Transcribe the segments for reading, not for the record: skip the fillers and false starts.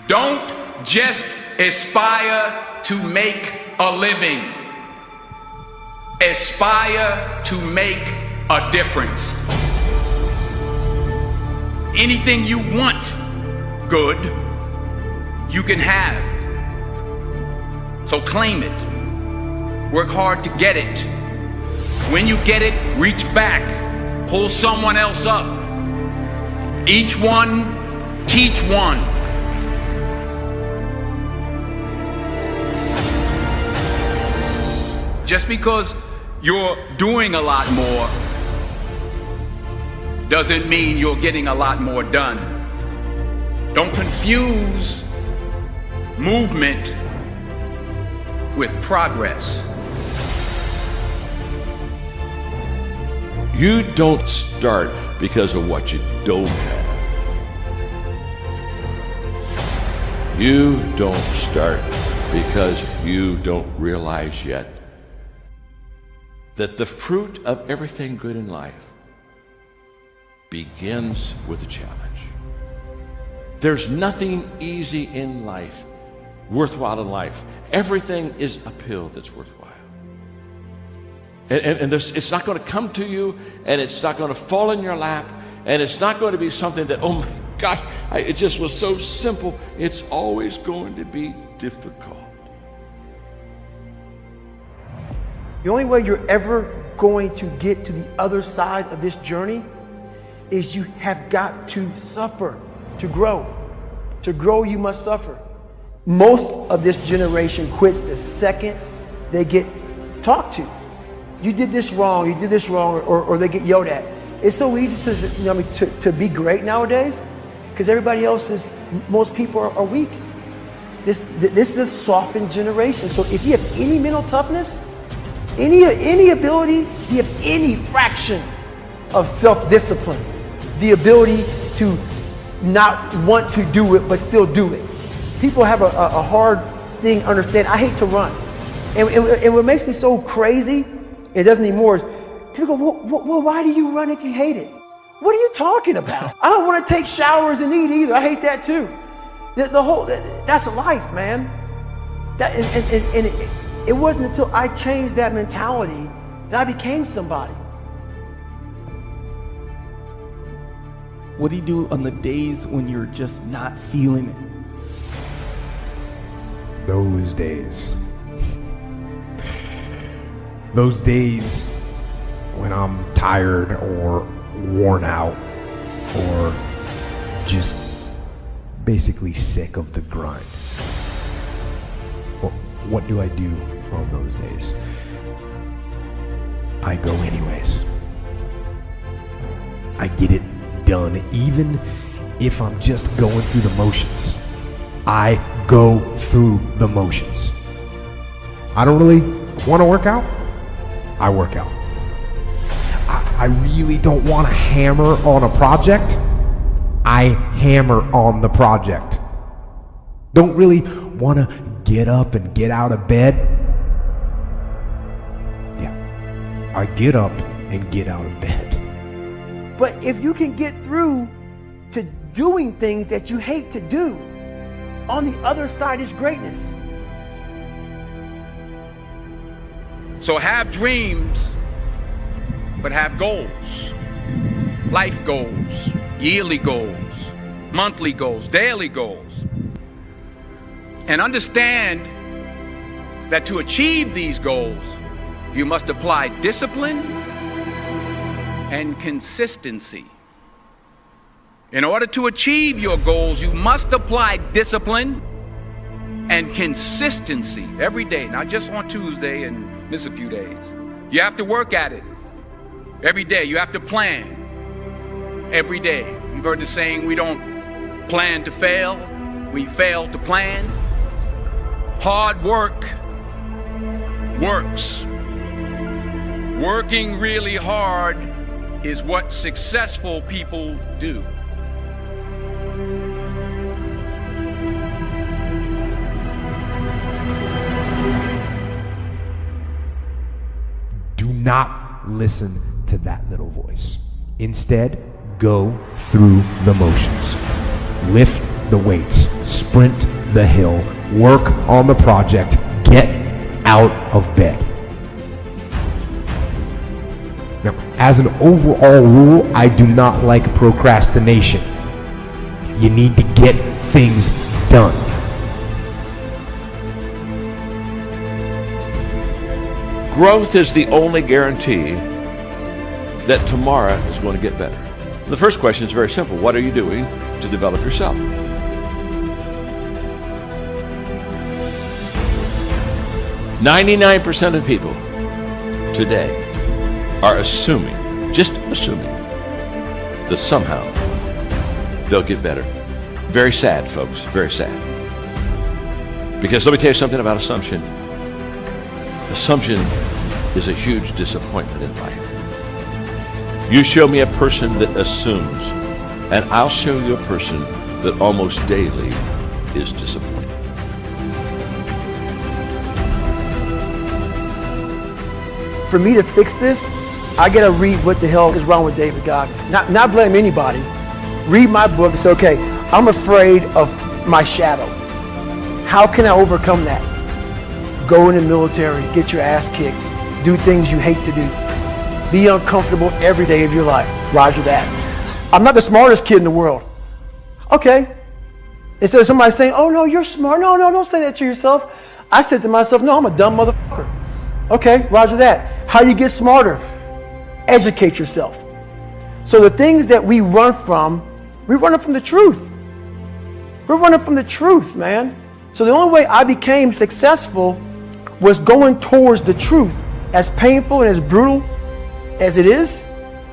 Don't just aspire to make a living. Aspire to make a difference. Anything you want good, you can have. So claim it. Work hard to get it. When you get it, reach back. Pull someone else up. Each one, teach one. Just because you're doing a lot more doesn't mean you're getting a lot more done. Don't confuse movement with progress. You don't start because of what you don't have. You don't start because you don't realize yet that the fruit of everything good in life begins with a challenge. There's nothing easy in life, worthwhile in life. Everything is uphill that's worthwhile. And it's not going to come to you, and it's not going to fall in your lap, and it's not going to be something that, oh my gosh, it just was so simple. It's always going to be difficult. The only way you're ever going to get to the other side of this journey is you have got to suffer to grow. To grow, you must suffer. Most of this generation quits the second they get talked to. You did this wrong, or they get yelled at. It's so easy to be great nowadays because everybody else is, most people are weak. This is a softened generation. So if you have any mental toughness, any ability, if you have any fraction of self-discipline, the ability to not want to do it but still do it. People have a hard thing to understand. I hate to run. And what makes me so crazy, it doesn't anymore, is people go, well, why do you run if you hate it? What are you talking about? I don't want to take showers and eat either. I hate that too. That's life, man. It wasn't until I changed that mentality that I became somebody. What do you do on the days when you're just not feeling it? Those days. Those days when I'm tired or worn out or just basically sick of the grind. What do I do on those days? I go anyways. I get it done, even if I'm just going through the motions. I go through the motions. I don't really want to work out. I work out. I really don't want to hammer on a project. I hammer on the project. Don't really want to get up and get out of bed. Yeah, I get up and get out of bed. But if you can get through to doing things that you hate to do, on the other side is greatness. So have dreams, but have goals. Life goals, yearly goals, monthly goals, daily goals. And understand that to achieve these goals, you must apply discipline and consistency. In order to achieve your goals, you must apply discipline and consistency every day, not just on Tuesday and miss a few days. You have to work at it every day. You have to plan every day. You've heard the saying, we don't plan to fail, we fail to plan. Hard work works. Working really hard is what successful people do. Do not listen to that little voice. Instead, go through the motions. Lift the weights. sprint the hill, work on the project, get out of bed. Now, as an overall rule, I do not like procrastination. You need to get things done. Growth is the only guarantee that tomorrow is going to get better. The first question is very simple. What are you doing to develop yourself? %99% of people today are assuming, just assuming, that somehow they'll get better. Very sad, folks, very sad. Because let me tell you something about assumption. Assumption is a huge disappointment in life. You show me a person that assumes, and I'll show you a person that almost daily is disappointed. For me to fix this, I gotta read what the hell is wrong with David Goggins. Not blame anybody. Read my book and say, okay, I'm afraid of my shadow. How can I overcome that? Go in the military, get your ass kicked, do things you hate to do. Be uncomfortable every day of your life. Roger that. I'm not the smartest kid in the world. Okay. Instead of somebody saying, oh no, you're smart. No, don't say that to yourself. I said to myself, no, I'm a dumb motherfucker. Okay, roger that. How do you get smarter? Educate yourself. So the things that we run from the truth. We're running from the truth, man. So the only way I became successful was going towards the truth. As painful and as brutal as it is,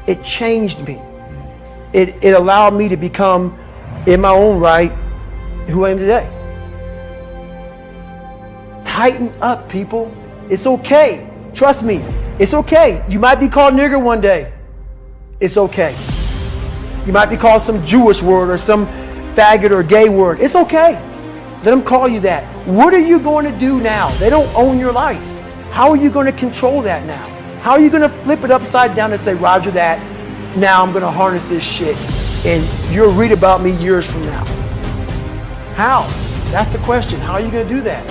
it changed me. It allowed me to become, in my own right, who I am today. Tighten up, people. It's okay. Trust me. It's okay. You might be called nigger one day. It's okay. You might be called some Jewish word or some faggot or gay word. It's okay. Let them call you that. What are you going to do now? They don't own your life. How are you going to control that now? How are you going to flip it upside down and say, roger that, now I'm going to harness this shit and you'll read about me years from now? How? That's the question. How are you going to do that?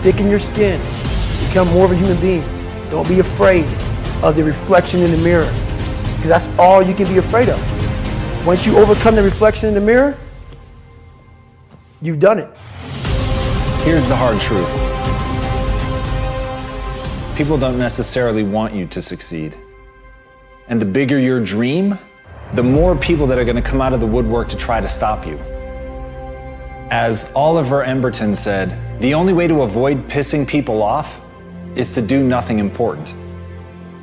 Thicken your skin. Become more of a human being. Don't be afraid of the reflection in the mirror, because that's all you can be afraid of. Once you overcome the reflection in the mirror, you've done it. Here's the hard truth. People don't necessarily want you to succeed. And the bigger your dream, the more people that are going to come out of the woodwork to try to stop you. As Oliver Emberton said, the only way to avoid pissing people off is to do nothing important.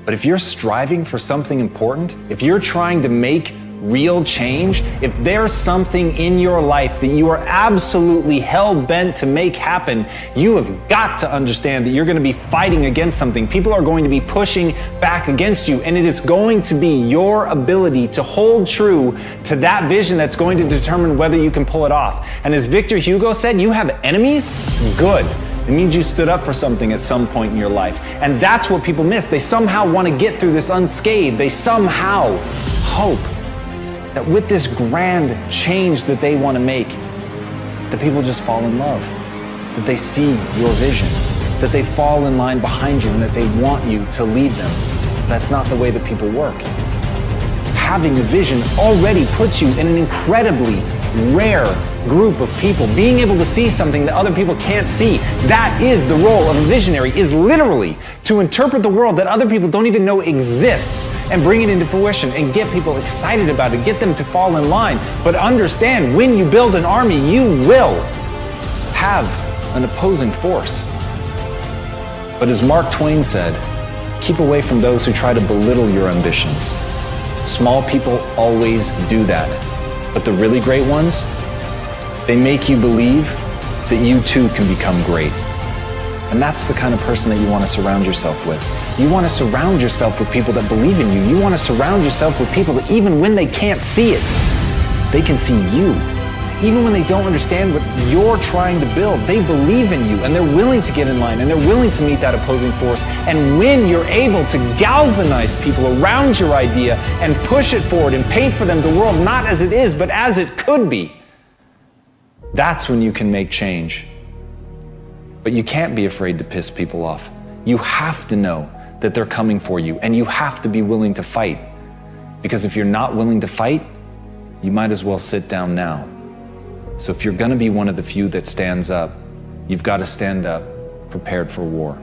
But if you're striving for something important, if you're trying to make real change, if there's something in your life that you are absolutely hell-bent to make happen, you have got to understand that you're going to be fighting against something. People are going to be pushing back against you, and it is going to be your ability to hold true to that vision that's going to determine whether you can pull it off. And as Victor Hugo said, you have enemies? Good. It means you stood up for something at some point in your life. And that's what people miss. They somehow want to get through this unscathed. They somehow hope that with this grand change that they want to make, that people just fall in love, that they see your vision, that they fall in line behind you and that they want you to lead them. That's not the way that people work. Having a vision already puts you in an incredibly rare group of people. Being able to see something that other people can't see, that is the role of a visionary, is literally to interpret the world that other people don't even know exists and bring it into fruition and get people excited about it, get them to fall in line. But understand, when you build an army, you will have an opposing force. But as Mark Twain said, keep away from those who try to belittle your ambitions. Small people always do that. But the really great ones, they make you believe that you too can become great. And that's the kind of person that you want to surround yourself with. You want to surround yourself with people that believe in you. You want to surround yourself with people that even when they can't see it, they can see you. Even when they don't understand what you're trying to build, they believe in you and they're willing to get in line and they're willing to meet that opposing force. And when you're able to galvanize people around your idea and push it forward and paint for them the world not as it is, but as it could be, That's when you can make change. But you can't be afraid to piss people off. You have to know that they're coming for you, and you have to be willing to fight. Because if you're not willing to fight, you might as well sit down now. So if you're gonna be one of the few that stands up, you've got to stand up prepared for war.